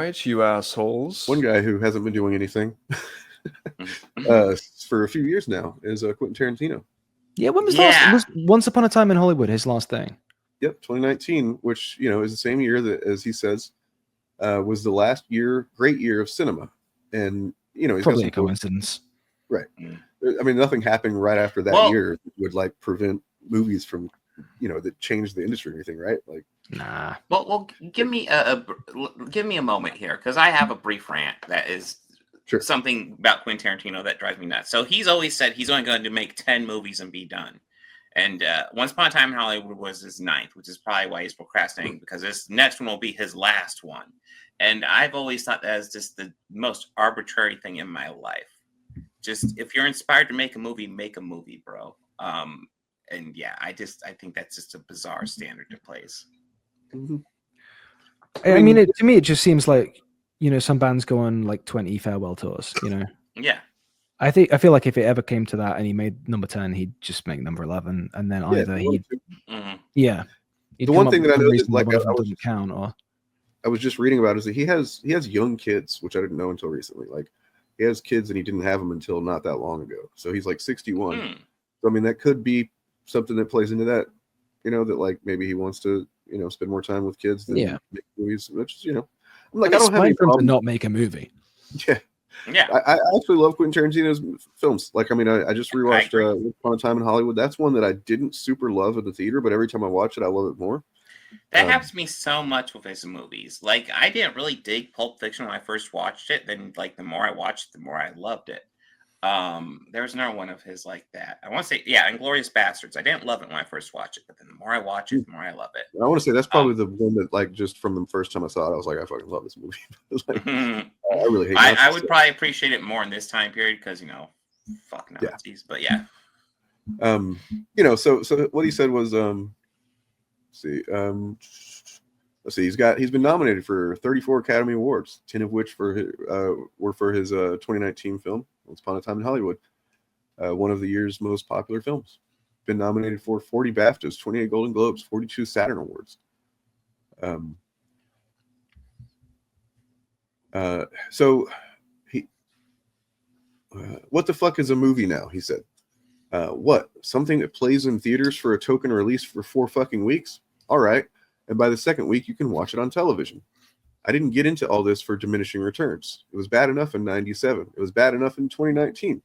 right, you assholes. One guy who hasn't been doing anything for a few years now is Quentin Tarantino. Yeah, when was last? Was Once Upon a Time in Hollywood his last thing? Yep, 2019, which is the same year that, as he says, was the last great year of cinema, and he's probably got a coincidence, right? I mean, nothing happened right after that year that would like prevent movies from, that changed the industry or anything, right? Like, nah. Well, give me a moment here, because I have a brief rant that is something about Quentin Tarantino that drives me nuts. So he's always said he's only going to make 10 movies and be done. And Once Upon a Time in Hollywood was his 9th, which is probably why he's procrastinating, because this next one will be his last one. And I've always thought that is just the most arbitrary thing in my life. Just, if you're inspired to make a movie, bro. And yeah, I think that's just a bizarre standard to place. Mm-hmm. I mean, to me, it just seems like, some bands go on like 20 farewell tours, Yeah. I feel like if it ever came to that and he made number 10, he'd just make number 11, and then either he'd the one thing that I know is like doesn't count, or I was just reading about is that he has young kids, which I didn't know until recently. Like, he has kids and he didn't have them until not that long ago. So he's like 61. So I mean, that could be something that plays into that, that like maybe he wants to, spend more time with kids than make movies, which I'm like, I don't have any problem to not make a movie. Yeah. Yeah, I actually love Quentin Tarantino's films. Like, I mean, I just rewatched Once Upon a Time in Hollywood. That's one that I didn't super love at the theater, but every time I watch it, I love it more. That happens to me so much with his movies. Like, I didn't really dig Pulp Fiction when I first watched it. Then, like, the more I watched it, the more I loved it. There was another one of his like that. I want to say, Inglourious Bastards. I didn't love it when I first watched it, but then the more I watch it, the more I love it. I want to say that's probably the one that, like, just from the first time I saw it, I was like, I fucking love this movie. Like, I really hate it. I would probably appreciate it more in this time period because, fuck Nazis. But yeah. So what he said was, let's see, he's been nominated for 34 Academy Awards, 10 of which were for his 2019 film, Once Upon a Time in Hollywood, one of the year's most popular films. Been nominated for 40 BAFTAs, 28 Golden Globes, 42 Saturn Awards. So he, what the fuck is a movie now? He said, what? Something that plays in theaters for a token release for 4 fucking weeks? All right. And by the second week, you can watch it on television. I didn't get into all this for diminishing returns. It was bad enough in 97. It was bad enough in 2019.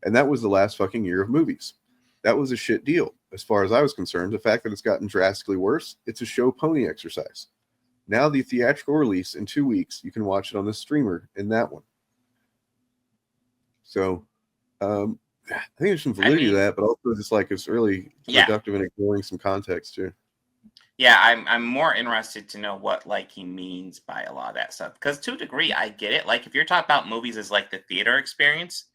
And that was the last fucking year of movies. That was a shit deal. As far as I was concerned, the fact that it's gotten drastically worse, it's a show pony exercise. Now the theatrical release in 2 weeks, you can watch it on the streamer in that one. So I think there's some validity to that, but also just like it's really reductive and ignoring some context too. Yeah, I'm more interested to know what like he means by a lot of that stuff. Because to a degree, I get it. Like if you're talking about movies as like the theater experience,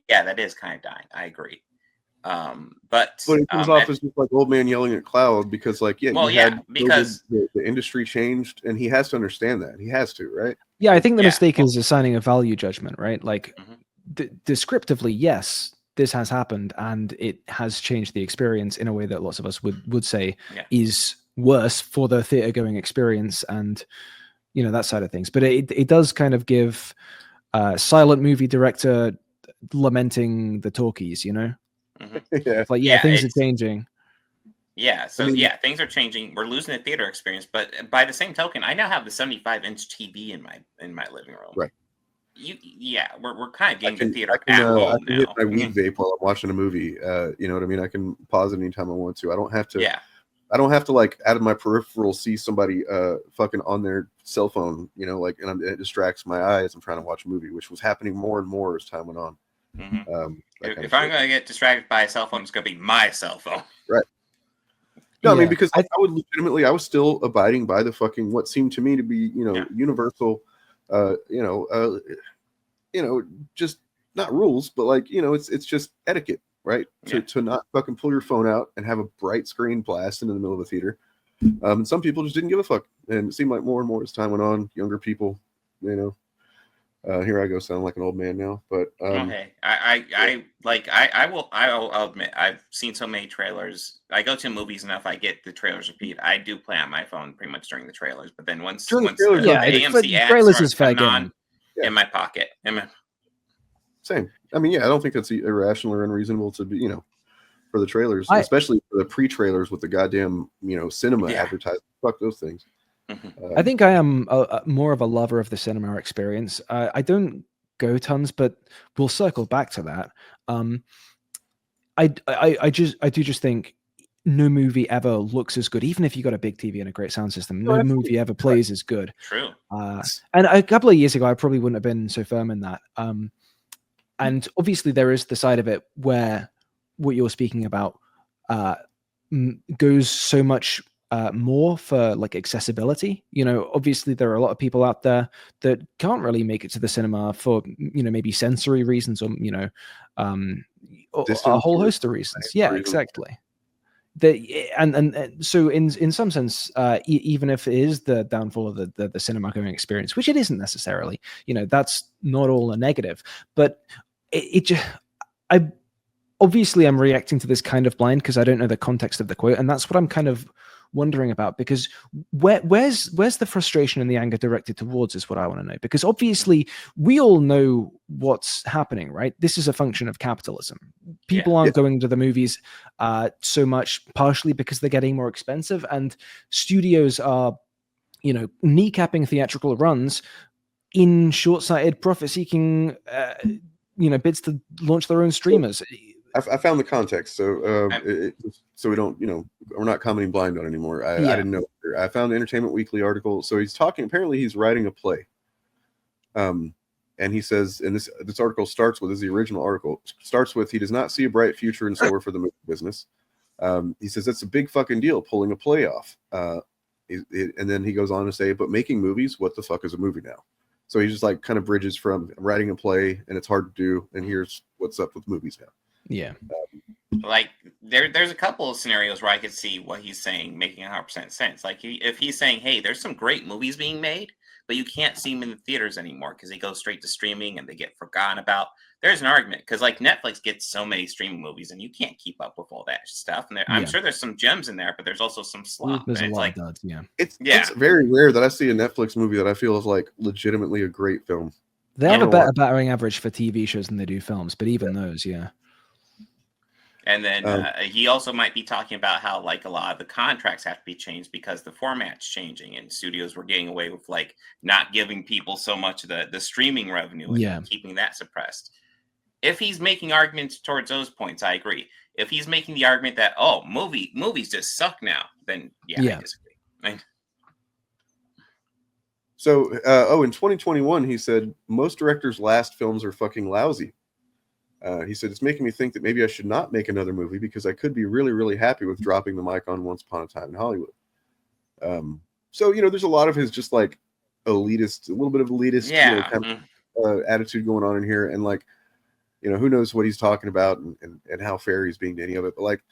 yeah, that is kind of dying. I agree. But it comes off as just like old man yelling at cloud because like because the industry changed and he has to understand that. He has to, right? Yeah, I think the mistake is assigning a value judgment, right? Like descriptively, yes, this has happened and it has changed the experience in a way that lots of us would say is worse for the theater going experience and that side of things. But it does kind of give silent movie director lamenting the talkies, like things are changing. Yeah, so things are changing. We're losing the theater experience, but by the same token, I now have the 75-inch TV in my living room. Right. We're kind of getting the theater at home I can now. hit my weed vape while I'm watching a movie. You know what I mean? I can pause it anytime I want to. I don't have to. I don't have to like out of my peripheral see somebody fucking on their cell phone. And it distracts my eyes. I'm trying to watch a movie, which was happening more and more as time went on. If I'm going to get distracted by a cell phone, it's going to be my cell phone. Right. No, I mean, because I was still abiding by the fucking, what seemed to me to be, universal, just not rules, but like, it's just etiquette, right? To not fucking pull your phone out and have a bright screen blast into the middle of the theater. And some people just didn't give a fuck. And it seemed like more and more as time went on, younger people, Here I go, sound like an old man now. But okay, I'll admit I've seen so many trailers. I go to movies enough. I get the trailers repeat. I do play on my phone pretty much during the trailers. But then once the AMC ads trailers is fair coming on game. in my pocket, same. I mean, yeah, I don't think that's irrational or unreasonable to be, for the trailers, especially for the pre-trailers with the goddamn, cinema advertising. Fuck those things. I think I am more of a lover of the cinema experience. I don't go tons, but we'll circle back to that. I do just think no movie ever looks as good, even if you got a big TV and a great sound system. No movie ever plays as good. True. And a couple of years ago, I probably wouldn't have been so firm in that. And obviously, there is the side of it where what you're speaking about goes so much more for like accessibility. Obviously there are a lot of people out there that can't really make it to the cinema for maybe sensory reasons or a whole host of reasons. Yeah, exactly. And so in some sense, even if it is the downfall of the cinema going experience, which it isn't necessarily, that's not all a negative, but obviously I'm reacting to this kind of blind because I don't know the context of the quote, and that's what I'm kind of wondering about, because where's the frustration and the anger directed towards is what I want to know, because obviously we all know what's happening, right? This is a function of capitalism. People aren't going to the movies so much, partially because they're getting more expensive, and studios are kneecapping theatrical runs in short-sighted profit-seeking bids to launch their own streamers. I found the context, so we don't, we're not commenting blind on it anymore. I didn't know. I found the Entertainment Weekly article. So he's talking. Apparently, he's writing a play. And he says, and this article starts with, this is the original article, starts with, he does not see a bright future in store for the movie business. He says that's a big fucking deal, pulling a play off. And then he goes on to say, but making movies, what the fuck is a movie now? So he just like kind of bridges from, I'm writing a play and it's hard to do, and here's what's up with movies now. Yeah. Like there's a couple of scenarios where I could see what he's saying making 100% sense. Like if he's saying, hey, there's some great movies being made, but you can't see them in the theaters anymore because they go straight to streaming and they get forgotten about. There's an argument because like Netflix gets so many streaming movies and you can't keep up with all that stuff. And I'm sure there's some gems in there, but there's also some slop. There's and a lot of duds, It's very rare that I see a Netflix movie that I feel is like legitimately a great film. They have a better battering average for TV shows than they do films, but even those, And then he also might be talking about how like a lot of the contracts have to be changed because the format's changing and studios were getting away with like not giving people so much of the streaming revenue and keeping that suppressed. If he's making arguments towards those points, I agree. If he's making the argument that, movies just suck now, then I disagree. Right? So, in 2021, he said, most directors' last films are fucking lousy. He said, it's making me think that maybe I should not make another movie because I could be really, really happy with dropping the mic on Once Upon a Time in Hollywood. So, there's a lot of his just like elitist, a little bit of elitist attitude going on in here. And like, who knows what he's talking about and how fair he's being to any of it. But like,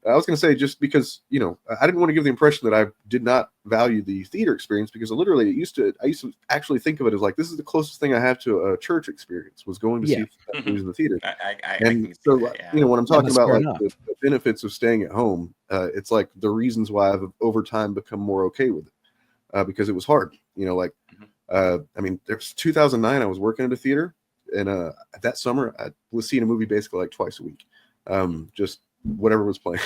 I was going to say, just because, I didn't want to give the impression that I did not value the theater experience, because literally I used to actually think of it as like, this is the closest thing I have to a church experience, was going to see movies in the theater. When I'm talking about like the benefits of staying at home, it's like the reasons why I've over time become more okay with it, because it was hard, there's 2009, I was working at a theater, and that summer I was seeing a movie basically like twice a week, just whatever was playing.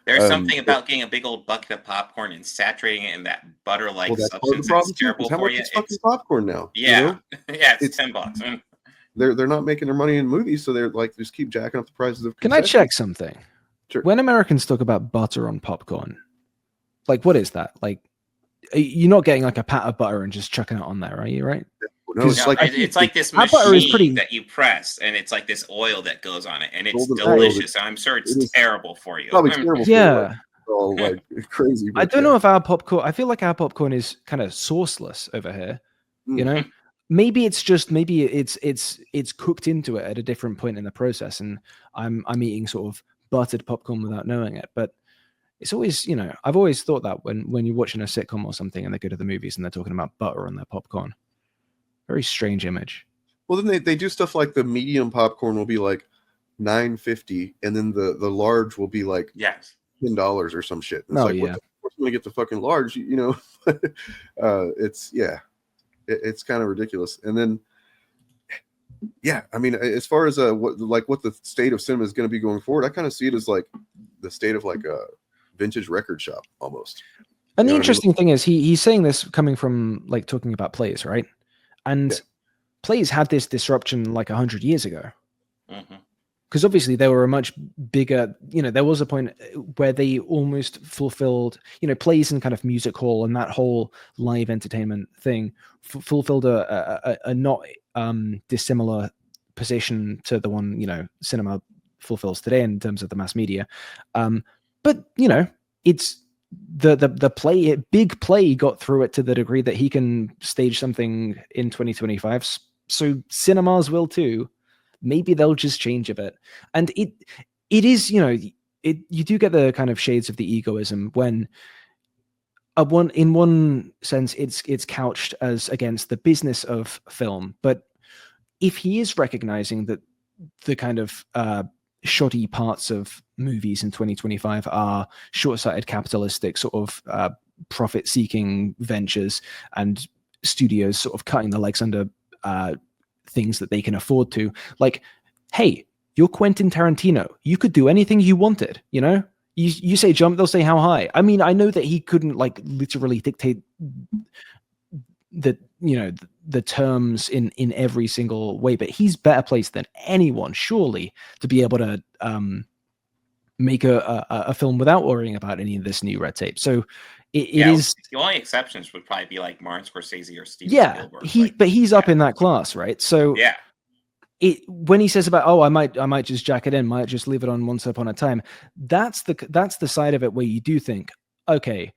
There's something about getting a big old bucket of popcorn and saturating it in that butter-like substance that's terrible for you. It's fucking popcorn now. Yeah, it's $10. They're not making their money in movies, so they're like just keep jacking up the prices of. Can I check something? Sure. When Americans talk about butter on popcorn, like what is that? Like, you're not getting like a pat of butter and just chucking it on there, are you? Right? No, it's like this machine that you press, and it's like this oil that goes on it, and it's delicious. I'm sure it's terrible for you. Probably terrible. Yeah. For you, like crazy. I don't know if our popcorn. I feel like our popcorn is kind of sauceless over here. Maybe it's just it's cooked into it at a different point in the process, and I'm eating sort of buttered popcorn without knowing it. But it's always, I've always thought that when you're watching a sitcom or something and they go to the movies and they're talking about butter on their popcorn. Very strange image. Well, then they do stuff like the medium popcorn will be like $9.50, and then the large will be like $10 or some shit. And it's like, what the fuck, when I get the fucking large, you know? It's it's kind of ridiculous. And then I mean, as far as what the state of cinema is going to be going forward, I kind of see it as like the state of like a vintage record shop almost. And the interesting thing is he's saying this coming from like talking about plays, right? And plays had this disruption like 100 years ago. Because obviously they were a much bigger, you know, there was a point where they almost fulfilled, you know, plays and kind of music hall and that whole live entertainment thing fulfilled a not dissimilar position to the one, you know, cinema fulfills today in terms of the mass media. But, you know, it's the big play got through it to the degree that he can stage something in 2025. So cinemas will too. Maybe they'll just change a bit. And it is, you know, you do get the kind of shades of the egoism when in one sense it's couched as against the business of film. But if he is recognizing that the kind of shoddy parts of movies in 2025 are short-sighted capitalistic sort of profit-seeking ventures and studios sort of cutting the legs under things that they can afford to, like, hey, you're Quentin Tarantino, you could do anything you wanted, you know, you say jump, they'll say how high. I mean, I know that he couldn't like literally dictate the, you know, the terms in every single way, but he's better placed than anyone surely to be able to make a film without worrying about any of this new red tape. So it is the only exceptions would probably be like Martin Scorsese or Steven Spielberg. But he's up in that class, right? So when he says about, I might just jack it in, might just leave it on Once Upon a Time, that's the side of it where you do think, okay,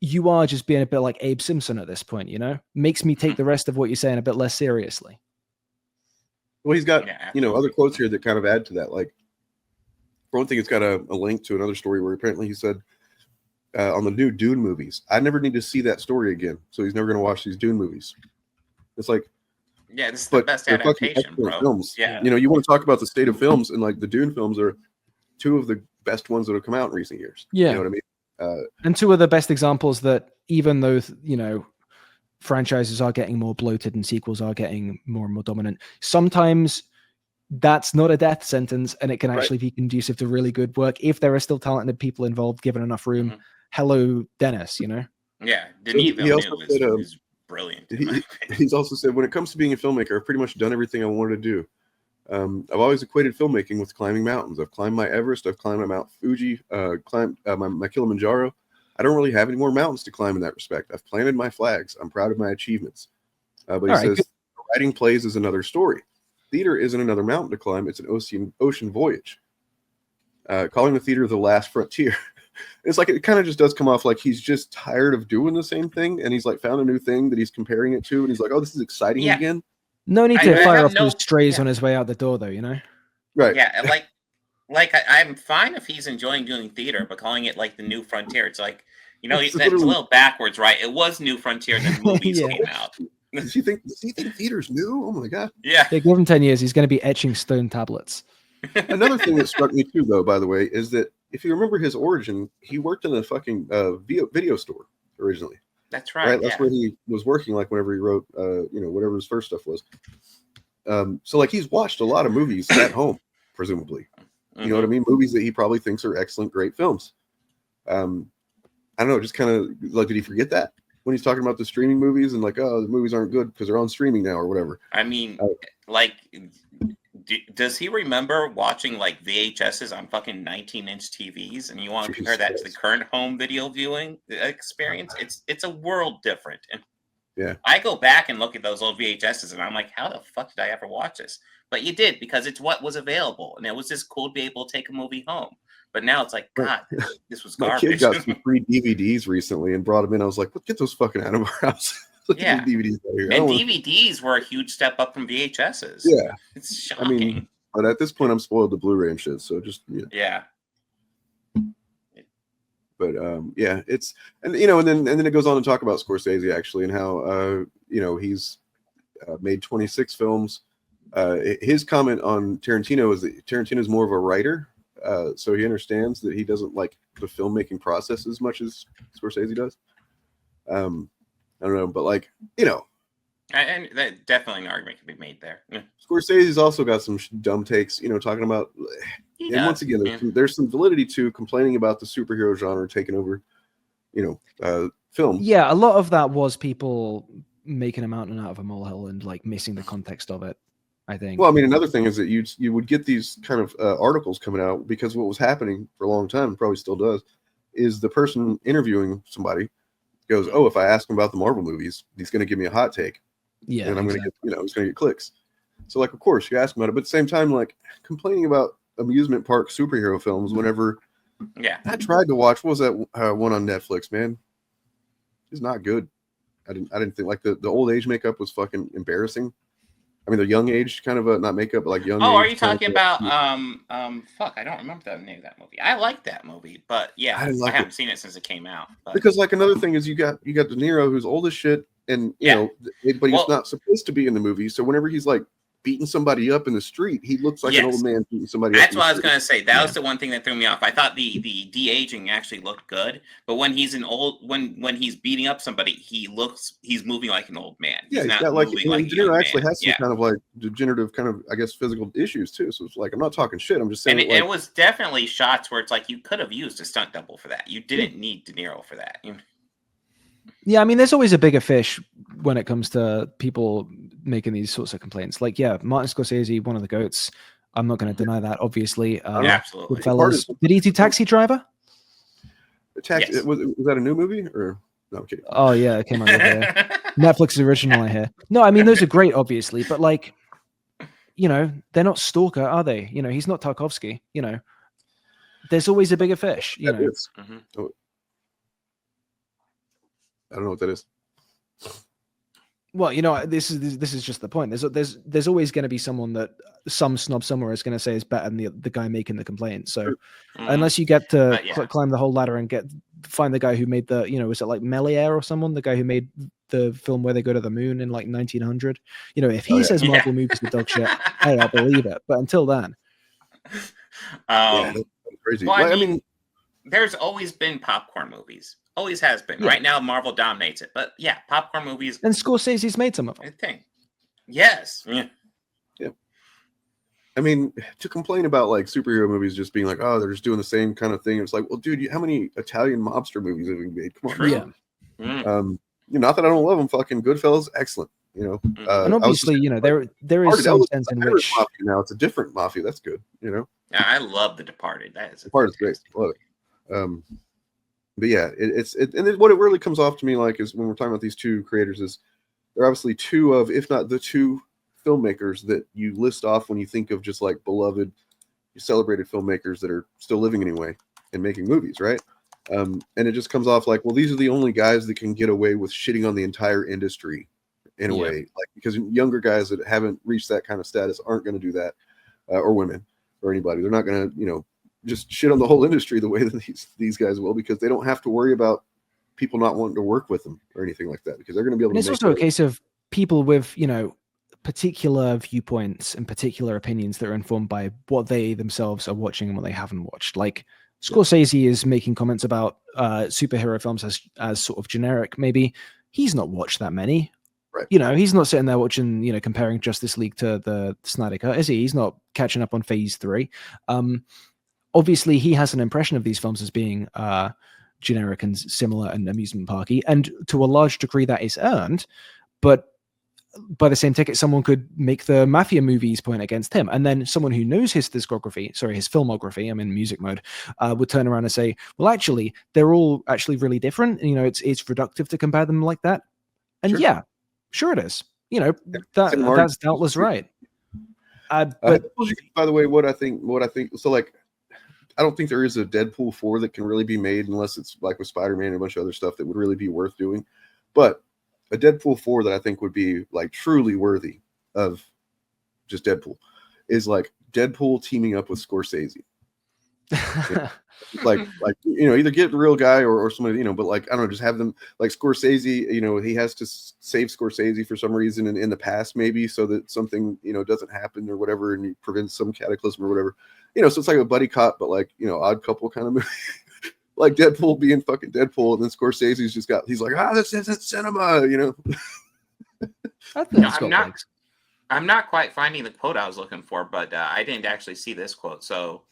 you are just being a bit like Abe Simpson at this point, you know? Makes me take the rest of what you're saying a bit less seriously. Well, he's got you know, other quotes here that kind of add to that. Like, for one thing, it's got a link to another story where apparently he said, on the new Dune movies, I never need to see that story again. So he's never going to watch these Dune movies. It's like, this is the best adaptation, bro. Films. You know, you want to talk about the state of films, and like the Dune films are two of the best ones that have come out in recent years. You know what I mean? And two of the best examples that even though, you know, franchises are getting more bloated and sequels are getting more and more dominant, sometimes that's not a death sentence, and it can actually be conducive to really good work if there are still talented people involved, given enough room. Hello, Dennis, you know? Yeah, Denis Villeneuve is brilliant. He's also said, when it comes to being a filmmaker, I've pretty much done everything I wanted to do. I've always equated filmmaking with climbing mountains. I've climbed my Everest, I've climbed my Mount Fuji, climbed my Kilimanjaro. I don't really have any more mountains to climb in that respect. I've planted my flags. I'm proud of my achievements. But he says, writing plays is another story. Theater isn't another mountain to climb. It's an ocean voyage. Calling the theater the last frontier. It's like, it kind of just does come off like he's just tired of doing the same thing, and he's like found a new thing that he's comparing it to, and he's like, oh, this is exciting again. No need to fire off those strays on his way out the door, though, you know? Right. Yeah, like I'm fine if he's enjoying doing theater, but calling it like the new frontier, it's like, you know, it's a little backwards, right? It was New Frontier, then movies came out. Does he think theater's new? Oh my god. Yeah, give him 10 years, he's going to be etching stone tablets. Another thing that struck me too, though, by the way, is that if you remember his origin, he worked in a fucking video store originally. That's right. That's where he was working, like whenever he wrote, you know, whatever his first stuff was. So like he's watched a lot of movies at home, presumably. You know what I mean? Movies that he probably thinks are excellent, great films. I don't know, just kind of like, did he forget that when he's talking about the streaming movies and like, oh, the movies aren't good because they're on streaming now or whatever? I mean, like, does he remember watching like VHSs on fucking 19-inch TVs? And you want to compare that to the current home video viewing experience? It's a world different. And yeah, I go back and look at those old VHSs and I'm like, how the fuck did I ever watch this? But you did, because it's what was available, and it was just cool to be able to take a movie home. But now it's like, God, this was garbage. My kid got some free DVDs recently and brought them in. I was like, get those fucking out of our house. Yeah, DVDs out here. And DVDs were a huge step up from VHSs. Yeah, it's shocking. I mean, but at this point, I'm spoiled to Blu-ray and shit. So just yeah. But yeah, it's, and you know, and then it goes on to talk about Scorsese actually, and how you know, he's made 26 films. His comment on Tarantino is that Tarantino is more of a writer, so he understands that he doesn't like the filmmaking process as much as Scorsese does. I don't know, but like, you know, and that definitely an argument can be made there. Yeah. Scorsese's also got some dumb takes, you know, talking about, once again, there's some validity to complaining about the superhero genre taking over, you know, film. Yeah, a lot of that was people making a mountain out of a molehill and like missing the context of it, I think. Well, I mean, another thing is that you would get these kind of articles coming out because what was happening for a long time, and probably still does, is the person interviewing somebody goes, "Oh, if I ask him about the Marvel movies, he's going to give me a hot take, and I'm going to get, you know, he's going to get clicks." So, like, of course, you ask him about it, but at the same time, like, complaining about amusement park superhero films whenever. Yeah, I tried to watch. What was that one on Netflix? Man, it's not good. I didn't think, like, the old age makeup was fucking embarrassing. I mean, the young age kind of not makeup, but like young. Oh, are you talking about fuck, I don't remember the name of that movie. I like that movie, but yeah, I haven't seen it since it came out. But. Because like another thing is you got De Niro, who's old as shit, and you know, but he's not supposed to be in the movie. So whenever he's like beating somebody up in the street, he looks like an old man beating somebody up. That's what I was gonna say. That was the one thing that threw me off. I thought the de-aging actually looked good, but when he's when he's beating up somebody, he's moving like an old man. Yeah, he's not got like moving like De Niro actually has some kind of like degenerative kind of, I guess, physical issues too. So it's like, I'm not talking shit. I'm just saying. And it was definitely shots where it's like you could have used a stunt double for that. You didn't need De Niro for that. Yeah, I mean, there's always a bigger fish when it comes to people making these sorts of complaints. Like, yeah, Martin Scorsese, one of the GOATs. I'm not going to deny that, obviously. Absolutely. Fellas, did he do Taxi Driver? Yes. Was that a new movie or no? I'm kidding. Oh yeah, it came out Netflix original. I hear. No, I mean those are great, obviously, but like, you know, they're not Stalker, are they? You know, he's not Tarkovsky. You know, there's always a bigger fish. You know. Mm-hmm. Oh. I don't know what that is. Well, you know, this is just the point. There's always going to be someone that some snob somewhere is going to say is better than the guy making the complaint. So unless you get to climb the whole ladder and find the guy who made the, you know, was it like Melier or someone, the guy who made the film where they go to the moon in like 1900? You know, if he says Marvel movies are dog shit, hey, I'll believe it. But until then, that's crazy. Well, I mean, there's always been popcorn movies. Always has been. Yeah. Right now, Marvel dominates it. But yeah, popcorn movies. And Scorsese's made some of them. I think. Yes. Yeah. I mean, to complain about like superhero movies just being like, oh, they're just doing the same kind of thing. It's like, well, dude, how many Italian mobster movies have you made? Come on. Yeah. Not that I don't love them. Fucking Goodfellas, excellent. You know. And obviously, you know, there is some sense in which mafia now it's a different mafia. That's good. You know. Yeah, I love The Departed. That is Departed's great. Love it. But yeah, what it really comes off to me like is when we're talking about these two creators is they're obviously two of, if not the two filmmakers that you list off when you think of just like beloved, celebrated filmmakers that are still living anyway and making movies, right? And it just comes off like, well, these are the only guys that can get away with shitting on the entire industry in a way, like because younger guys that haven't reached that kind of status aren't going to do that, or women or anybody. They're not going to, you know, just shit on the whole industry the way that these guys will, because they don't have to worry about people not wanting to work with them or anything like that, because they're going to be able to. It's also a case of people with, you know, particular viewpoints and particular opinions that are informed by what they themselves are watching and what they haven't watched. Like Scorsese is making comments about superhero films as sort of generic. Maybe he's not watched that many. Right. You know, he's not sitting there watching, you know, comparing Justice League to the Snyder Cut, is he? He's not catching up on Phase 3. Obviously, he has an impression of these films as being generic and similar and amusement parky, and to a large degree that is earned. But by the same ticket, someone could make the Mafia movies point against him, and then someone who knows his filmography, I'm in music mode, would turn around and say, well, actually, they're all actually really different. You know, it's reductive to compare them like that. And sure it is. You know, that's doubtless right. But by the way, what I think, so like, I don't think there is a Deadpool 4 that can really be made unless it's like with Spider-Man and a bunch of other stuff that would really be worth doing. But a Deadpool 4 that I think would be like truly worthy of just Deadpool is like Deadpool teaming up with Scorsese. like either get the real guy or somebody, but like, I don't know, just have them like Scorsese, he has to save Scorsese for some reason in the past, maybe, so that something, doesn't happen or whatever, and he prevents some cataclysm or whatever, so it's like a buddy cop, but like, odd couple kind of movie. Like Deadpool being fucking Deadpool, and then Scorsese's he's like, this isn't cinema, I'm not quite finding the quote I was looking for, but I didn't actually see this quote. So,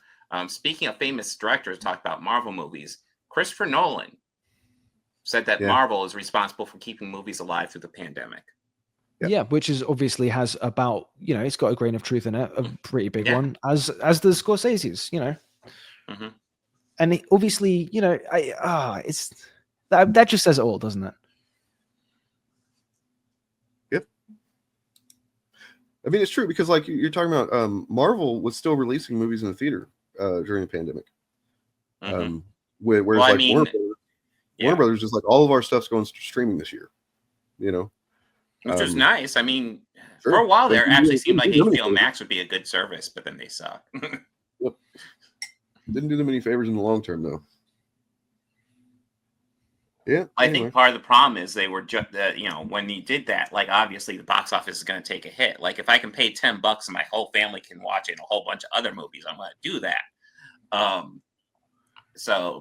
speaking of famous directors, talk about Marvel movies. Christopher Nolan said that Marvel is responsible for keeping movies alive through the pandemic. Yeah, which is obviously has about, it's got a grain of truth in it, a pretty big one, as does Scorsese's, Mm-hmm. And obviously, it's that just says it all, doesn't it? Yep. I mean, it's true, because like you're talking about, Marvel was still releasing movies in the theater during the pandemic. Mm-hmm. Whereas Warner Brothers is like, all of our stuff's going streaming this year, which was nice. I mean, for a while there, actually seemed like HBO Max would be a good service, but then they suck. Yep. Didn't do them any favors in the long term, though. Yeah, I think part of the problem is they were just, when you did that, like, obviously the box office is going to take a hit. Like, if I can pay $10 and my whole family can watch it and a whole bunch of other movies, I'm going to do that.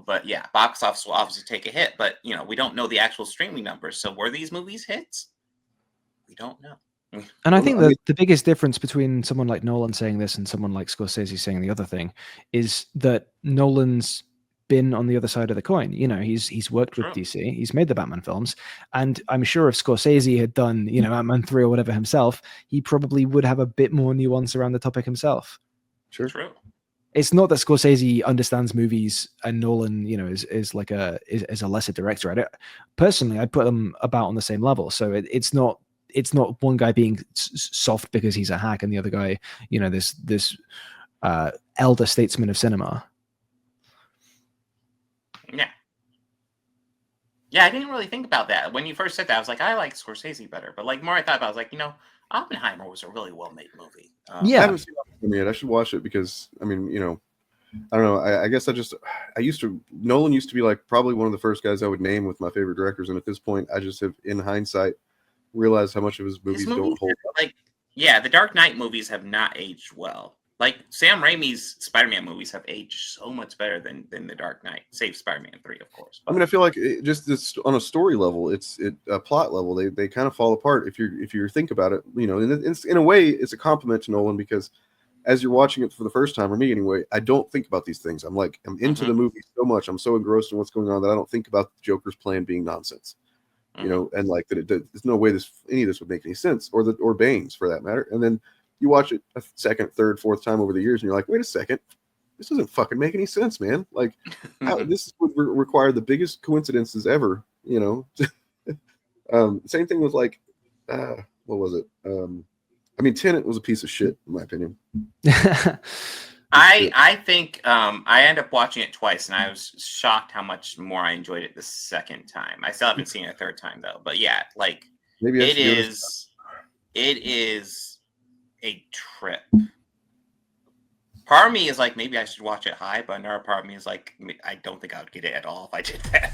But yeah, box office will obviously take a hit, but we don't know the actual streaming numbers. So were these movies hits? We don't know. And I think that the biggest difference between someone like Nolan saying this and someone like Scorsese saying the other thing is that Nolan's been on the other side of the coin. He's worked with DC, he's made the Batman films, and I'm sure if Scorsese had done, Ant-Man 3 or whatever himself, he probably would have a bit more nuance around the topic himself. Sure. True. It's not that Scorsese understands movies and Nolan, is like a lesser director. Personally, I'd put them about on the same level. So it's not one guy being soft because he's a hack and the other guy, this elder statesman of cinema. Yeah, I didn't really think about that. When you first said that, I was like, I like Scorsese better. But like more I thought about it, I was like, Oppenheimer was a really well-made movie. I haven't seen Oppenheimer yet. I should watch it because, I mean, I don't know. I guess Nolan used to be like probably one of the first guys I would name with my favorite directors. And at this point, I just have, in hindsight, realized how much of his movies don't hold up. Like, the Dark Knight movies have not aged well. Like, Sam Raimi's Spider-Man movies have aged so much better than The Dark Knight, save Spider-Man 3, of course. But I mean, I feel like just on a story level, a plot level, they kind of fall apart if you think about it. In a way, it's a compliment to Nolan, because as you're watching it for the first time, or me anyway, I don't think about these things. I'm into the movie so much, I'm so engrossed in what's going on that I don't think about the Joker's plan being nonsense. And like that, there's no way any of this would make any sense, or Bane's for that matter. And then you watch it a second, third, fourth time over the years, and you're like, wait a second, this doesn't fucking make any sense, man. Like, this would require the biggest coincidences ever, Same thing with like, what was it? I mean, Tenet was a piece of shit, in my opinion. I think I ended up watching it twice, and I was shocked how much more I enjoyed it the second time. I still haven't seen it a third time though. But yeah, like it is a trip. Part of me is like, maybe I should watch it high, but another part of me is like, I don't think I would get it at all if I did that.